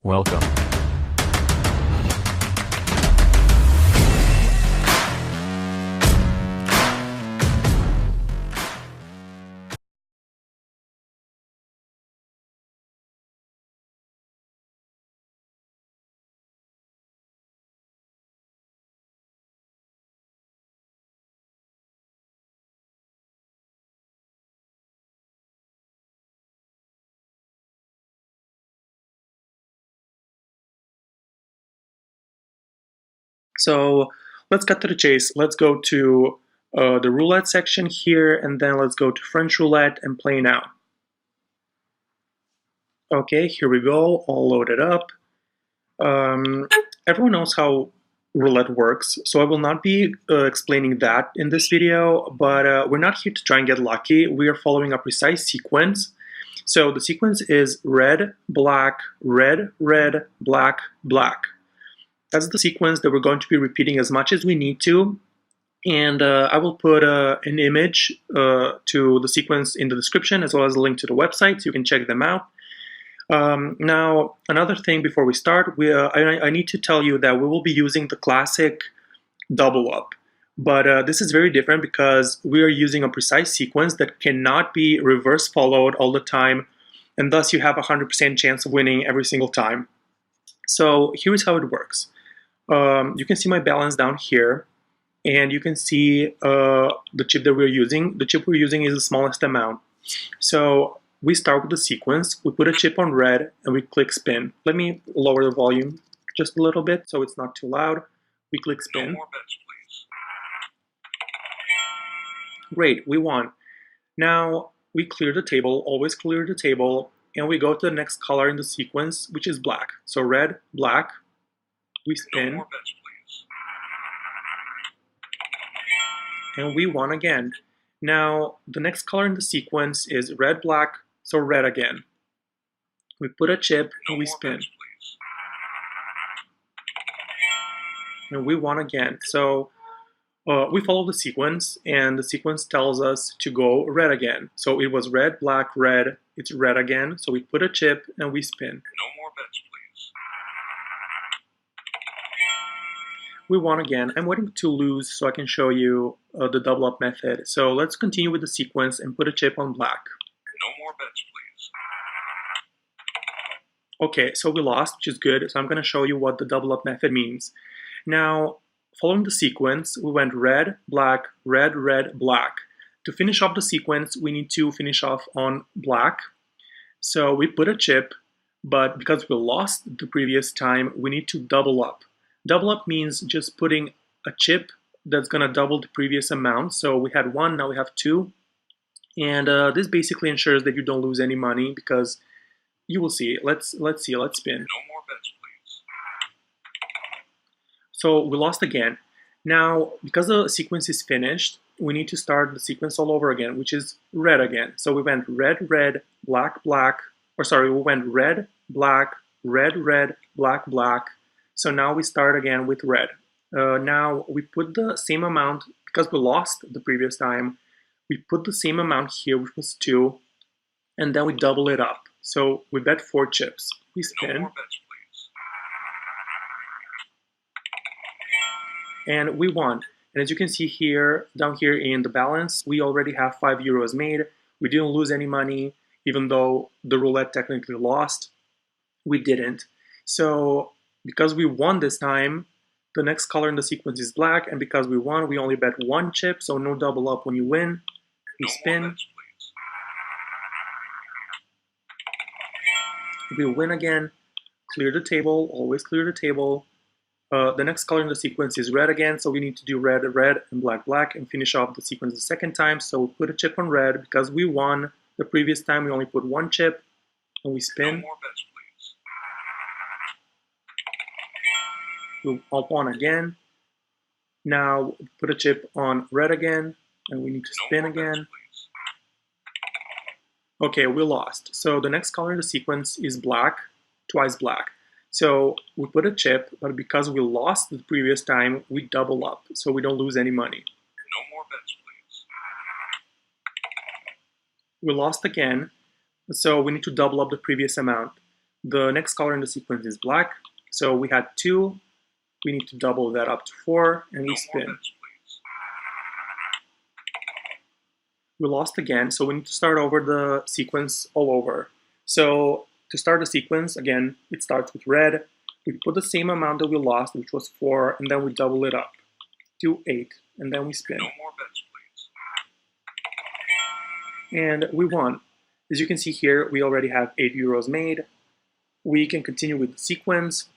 Welcome. So let's cut to the chase. Let's go to the roulette section here, and then let's go to French roulette and play now. Okay, here we go, all loaded up. Everyone knows how roulette works, so I will not be explaining that in this video, but we're not here to try and get lucky. We are following a precise sequence. So the sequence is red, black, red, red, black, black. That's the sequence that we're going to be repeating as much as we need to. And I will put an image to the sequence in the description, as well as a link to the website, so you can check them out. Now, another thing before we start, I need to tell you that we will be using the classic double up. But this is very different because we are using a precise sequence that cannot be reverse followed all the time, and thus you have a 100% chance of winning every single time. So here's how it works. You can see my balance down here, and you can see the chip that we're using. The chip we're using is the smallest amount. So we start with the sequence, we put a chip on red, and we click spin. Let me lower the volume just a little bit so it's not too loud. We click spin. No more bets, please. Great, we won. Now we clear the table, always clear the table, and we go to the next color in the sequence, which is black. So red, black, we spin. No more bets, please. And we won again. Now, the next color in the sequence is red, black, so red again. We put a chip and we spin. Bets, and we won again. So we follow the sequence, and the sequence tells us to go red again. So it was red, black, red, it's red again. So we put a chip and we spin. No more bets, please. We won again. I'm waiting to lose so I can show you the double up method. So let's continue with the sequence and put a chip on black. No more bets, please. Okay, so we lost, which is good. So I'm going to show you what the double up method means. Now, following the sequence, we went red, black, red, red, black. To finish off the sequence, we need to finish off on black. So we put a chip, but because we lost the previous time, we need to double up. Double up means just putting a chip that's going to double the previous amount. So we had one, now we have two. And this basically ensures that you don't lose any money, because you will see. Let's see. Let's spin. No more bets, please. So we lost again. Now, because the sequence is finished, we need to start the sequence all over again, which is red again. So we went red, red, black, black. Or sorry, we went red, black, red, red, black, black. So now we start again with red. Now we put the same amount, because we lost the previous time, we put the same amount here, which was 2, and then we double it up. So we bet 4 chips. We spin. No more bets, please. And we won. And as you can see here, down here in the balance, we already have 5 euros made. We didn't lose any money, even though the roulette technically lost. We didn't. So because we won this time, the next color in the sequence is black, and because we won, we only bet 1 chip, so no double up when you win. We spin. No more bets, please. We win again. Clear the table, always clear the table. The next color in the sequence is red again, so we need to do red, red, and black, black, and finish off the sequence the second time. So we put a chip on red because we won. The previous time we only put 1 chip, and we spin. No more bets, please. We all won again. Now put a chip on red again, and we need to spin No more again. bets, please. Okay, we lost. So the next color in the sequence is black, twice black. So we put a chip, but because we lost the previous time, we double up, so we don't lose any money. No more bets, please. We lost again, so we need to double up the previous amount. The next color in the sequence is black. So we had 2. We need to double that up to 4, and we No more spin. bets, please. We lost again, so we need to start over the sequence all over. So to start the sequence, again, it starts with red. We put the same amount that we lost, which was 4, and then we double it up to 8, and then we spin. No more bets, please. And we won. As you can see here, we already have 8 euros made. We can continue with the sequence.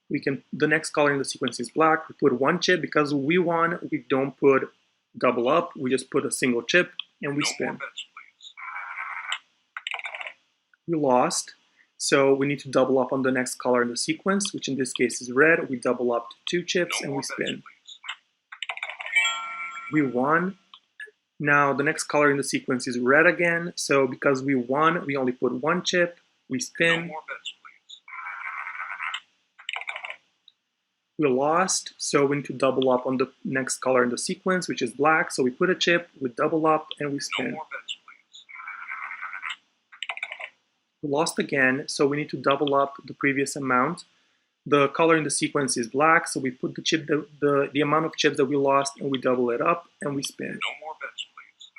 The next color in the sequence is black. We put 1 chip because we won. We don't put double up. We just put a single chip and we No spin. more bets, please. We lost, so we need to double up on the next color in the sequence, which in this case is red. We double up to 2 chips No and more we bets, spin. please. We won. Now the next color in the sequence is red again. So because we won, we only put 1 chip. We No spin. more bets, please. We lost, so we need to double up on the next color in the sequence, which is black. So we put a chip, we double up, and we No spin. more bets, please. We lost again, so we need to double up the previous amount. The color in the sequence is black, so we put the chip, the amount of chips that we lost, and we double it up, and we spin. No more bets, please.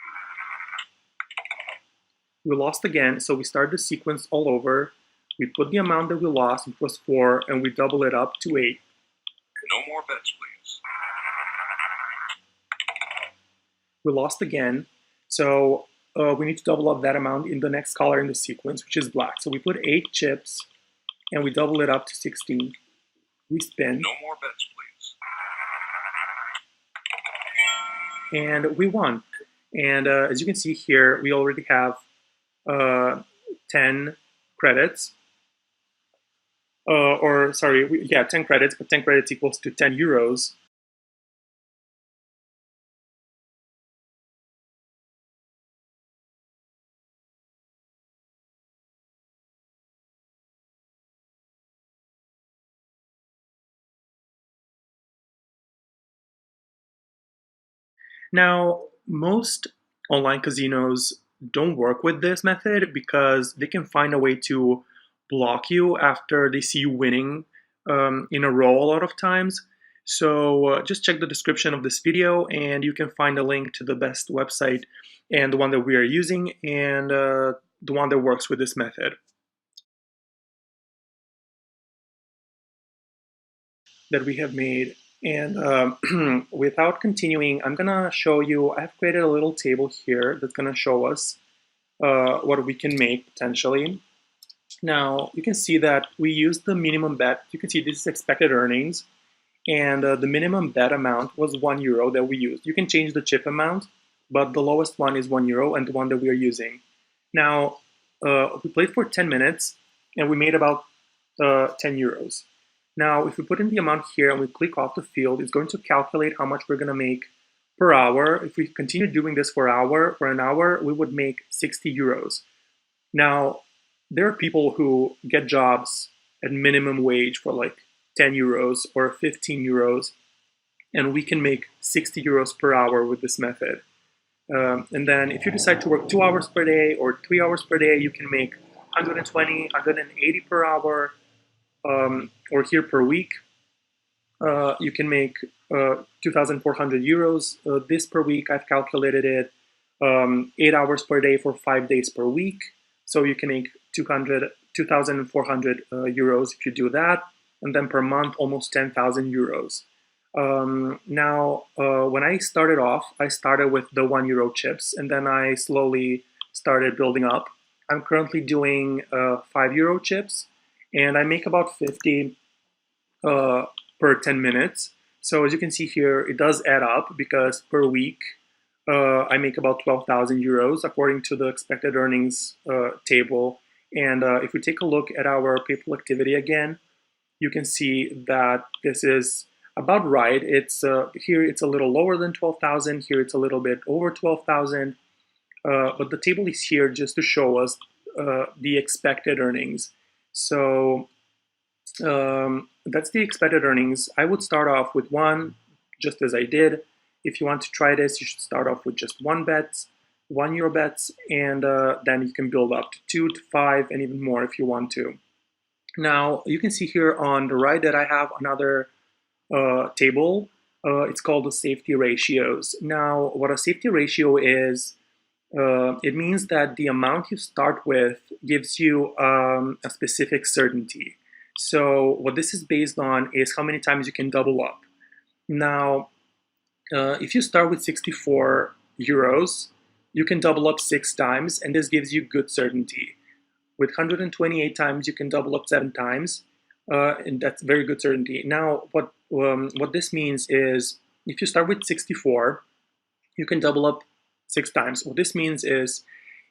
We lost again, so we start the sequence all over. We put the amount that we lost, which was 4, and we double it up to 8. No more bets, please. We lost again, so we need to double up that amount in the next color in the sequence, which is black. So we put 8 chips, and we double it up to 16. We spin. No more bets, please. And we won. And as you can see here, we already have 10 credits. 10 credits, but 10 credits equals to 10 euros. Now, most online casinos don't work with this method because they can find a way to block you after they see you winning in a row a lot of times. So just check the description of this video and you can find a link to the best website and the one that we are using and the one that works with this method that we have made. And without continuing, I'm gonna show you, I've created a little table here that's gonna show us what we can make potentially. Now, you can see that we use the minimum bet. You can see this is expected earnings, and the minimum bet amount was €1 that we used. You can change the chip amount, but the lowest one is €1 and the one that we are using. Now, we played for 10 minutes, and we made about 10 euros. Now, if we put in the amount here and we click off the field, it's going to calculate how much we're going to make per hour. If we continue doing this for an hour, we would make 60 euros. Now, there are people who get jobs at minimum wage for like 10 euros or 15 euros, and we can make 60 euros per hour with this method. And then if you decide to work 2 hours per day or 3 hours per day, you can make 120, 180 per hour. Or here per week, you can make 2,400 euros. This per week, I've calculated it 8 hours per day for 5 days per week. So you can make 2,400 euros if you do that. And then per month, almost 10,000 euros. Now, when I started off, I started with the €1 chips, and then I slowly started building up. I'm currently doing €5 chips, and I make about 50 per 10 minutes. So as you can see here, it does add up because per week I make about 12,000 euros according to the expected earnings table. And if we take a look at our PayPal activity again, you can see that this is about right. It's here it's a little lower than 12,000. Here it's a little bit over 12,000. But the table is here just to show us the expected earnings. So that's the expected earnings. I would start off with 1, just as I did. If you want to try this, you should start off with just €1 bets, and then you can build up to 2 to 5 and even more if you want to. Now you can see here on the right that I have another table. It's called the safety ratios. Now, what a safety ratio is, it means that the amount you start with gives you a specific certainty. So what this is based on is how many times you can double up. Now, if you start with 64 euros, you can double up 6 times, and this gives you good certainty. With 128 times, you can double up 7 times, and that's very good certainty. Now, what this means is if you start with 64, you can double up 6 times. What this means is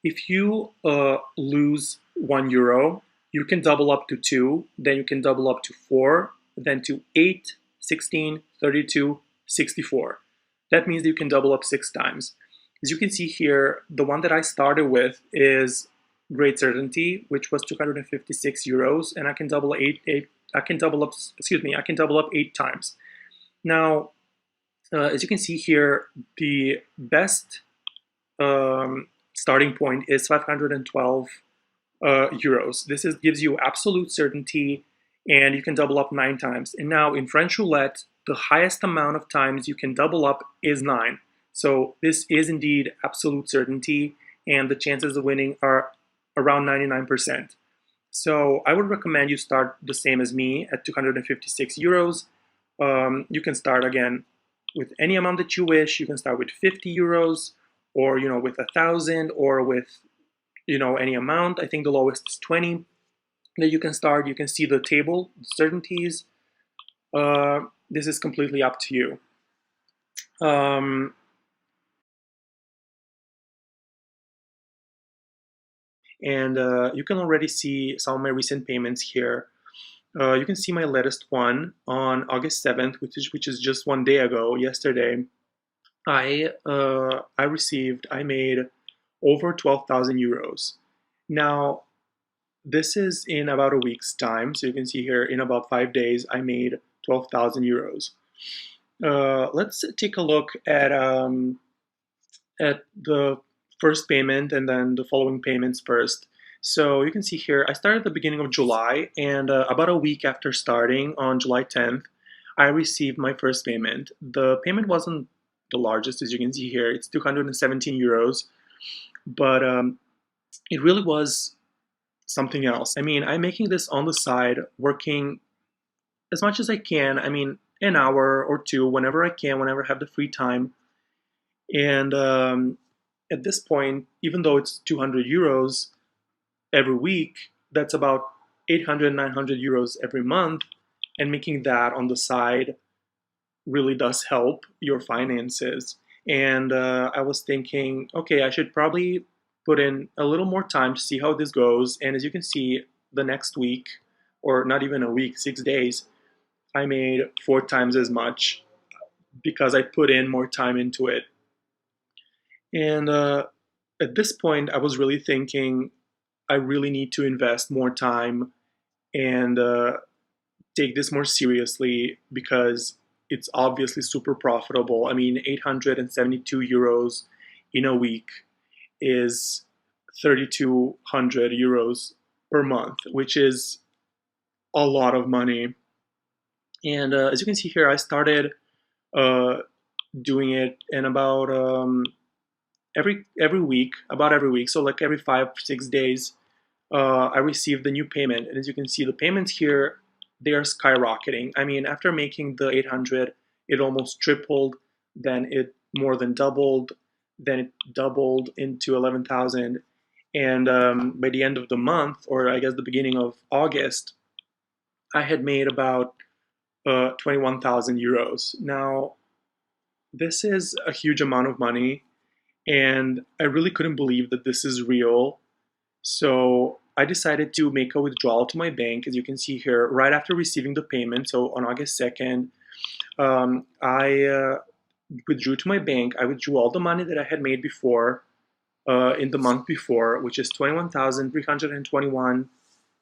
if you lose €1, you can double up to 2, then you can double up to 4, then to 8, 16, 32, 64. That means that you can double up 6 times. As you can see here, the one that I started with is great certainty, which was €256, and I can double I can double up, excuse me, I can double up 8 times. Now, as you can see here, the best starting point is 512 euros. Gives you absolute certainty, and you can double up 9 times. And now in French roulette, the highest amount of times you can double up is 9. So this is indeed absolute certainty, and the chances of winning are around 99%. So I would recommend you start the same as me at 256 euros. You can start again with any amount that you wish. You can start with 50 euros, or with 1,000, or with any amount. I think the lowest is 20 that you can start. You can see the table, certainties. This is completely up to you. And you can already see some of my recent payments here. You can see my latest one on August 7th, which is just one day ago, yesterday. I made over 12,000 euros. Now, this is in about a week's time. So you can see here in about 5 days, I made 12,000 euros. Let's take a look at the first payment and then the following payments first. So you can see here, I started at the beginning of July, and about a week after starting on July 10th, I received my first payment. The payment wasn't the largest, as you can see here. It's 217 euros, but it really was something else. I mean, I'm making this on the side, working as much as I can. I mean, an hour or two, whenever I can, whenever I have the free time. And at this point, even though it's 200 euros every week, that's about 800, 900 euros every month. And making that on the side really does help your finances. And I was thinking, okay, I should probably put in a little more time to see how this goes. And as you can see, the next week, or not even a week, 6 days, I made 4 times as much because I put in more time into it. And at this point, I was really thinking I really need to invest more time and take this more seriously because it's obviously super profitable. I mean, 872 euros in a week is 3,200 euros per month, which is a lot of money. And as you can see here, I started uh, doing it in about every week, about every week. So like every 5 6 days, I received the new payment. And as you can see, the payments here, they are skyrocketing. I mean, after making the 800, it almost tripled, then it more than doubled, then it doubled into 11,000. And by the end of the month, or I guess the beginning of August, I had made about 21,000 euros. Now, this is a huge amount of money, and I really couldn't believe that this is real. So I decided to make a withdrawal to my bank, as you can see here, right after receiving the payment. So on August 2nd, I withdrew to my bank. I withdrew all the money that I had made before, in the month before, which is 21,321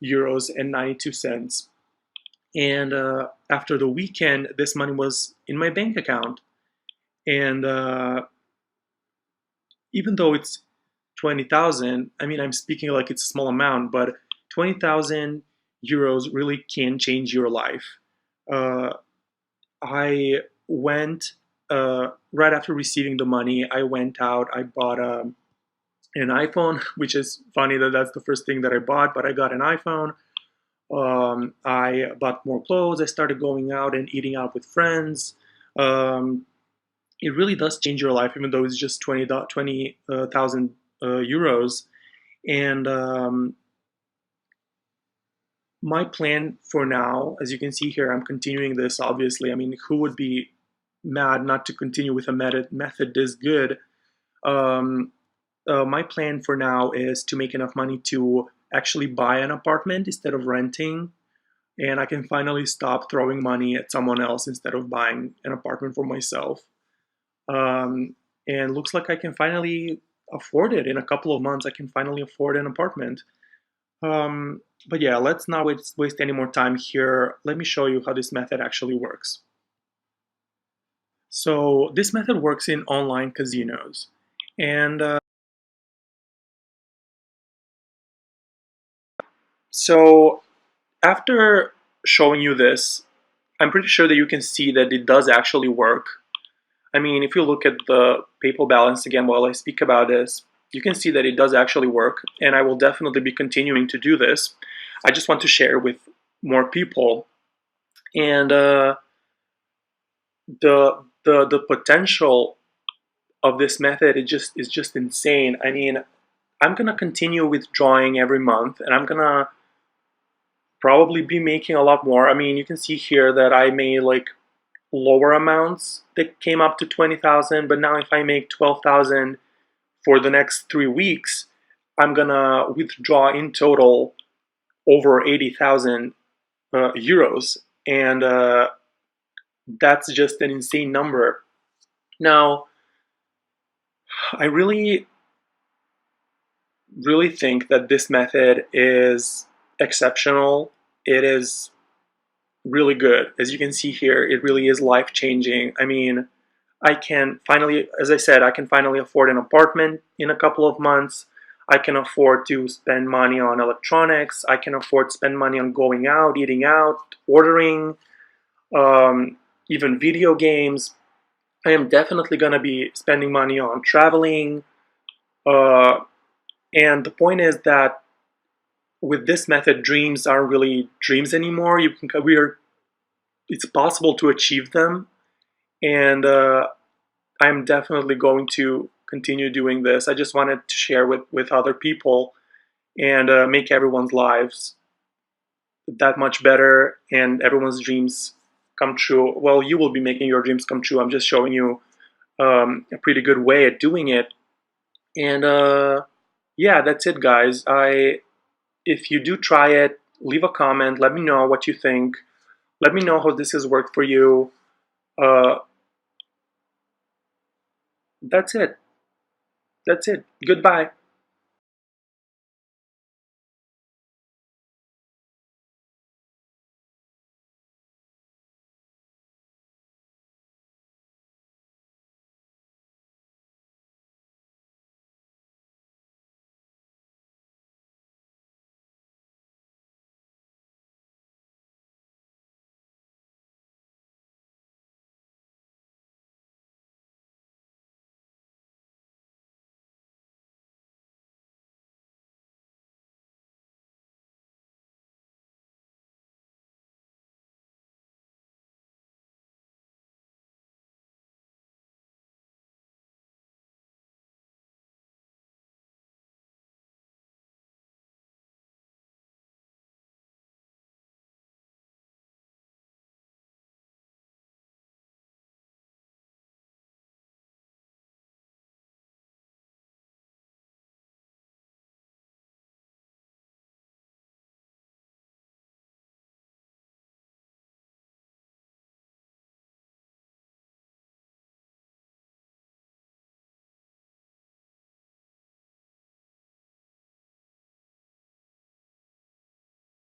euros and 92 cents. And after the weekend, this money was in my bank account. And even though it's 20,000, I mean, I'm speaking like it's a small amount, but 20,000 euros really can change your life. Uh, I went right after receiving the money. I went out. I bought an iPhone, which is funny that that's the first thing that I bought, but I got an iPhone. I bought more clothes. I started going out and eating out with friends. Um, it really does change your life, even though it's just 20,000 euros. And my plan for now, as you can see here, I'm continuing this, obviously. I mean, who would be mad not to continue with a method this good? Um, my plan for now is to make enough money to actually buy an apartment instead of renting. And I can finally stop throwing money at someone else instead of buying an apartment for myself. Um, and looks like I can finally afford it. In a couple of months, I can finally afford an apartment. But yeah, let's not waste any more time here. Let me show you how this method actually works. So this method works in online casinos. And so after showing you this, I'm pretty sure that you can see that it does actually work. I mean, if you look at the PayPal balance again while I speak about this, you can see that it does actually work, and I will definitely be continuing to do this. I just want to share with more people, and the potential of this method is just insane. I mean, I'm gonna continue withdrawing every month, and I'm gonna probably be making a lot more. I mean, you can see here that I made like lower amounts that came up to 20,000, but now if I make 12,000 for the next 3 weeks, I'm gonna withdraw in total over 80,000 euros, and that's just an insane number. Now, I really think that this method is exceptional. It is really good. As you can see here, it really is life changing. I mean, I can finally, as I said, I can finally afford an apartment in a couple of months. I can afford to spend money on electronics. I can afford to spend money on going out, eating out, ordering, um, even video games. I am definitely going to be spending money on traveling. Uh, and the point is that with this method, dreams aren't really dreams anymore. It's possible to achieve them, and I'm definitely going to continue doing this. I just wanted to share with other people and make everyone's lives that much better and everyone's dreams come true. Well, you will be making your dreams come true. I'm just showing you a pretty good way at doing it. And yeah, that's it, guys. If you do try it, leave a comment. Let me know what you think. Let me know how this has worked for you. Uh, that's it. That's it. Goodbye.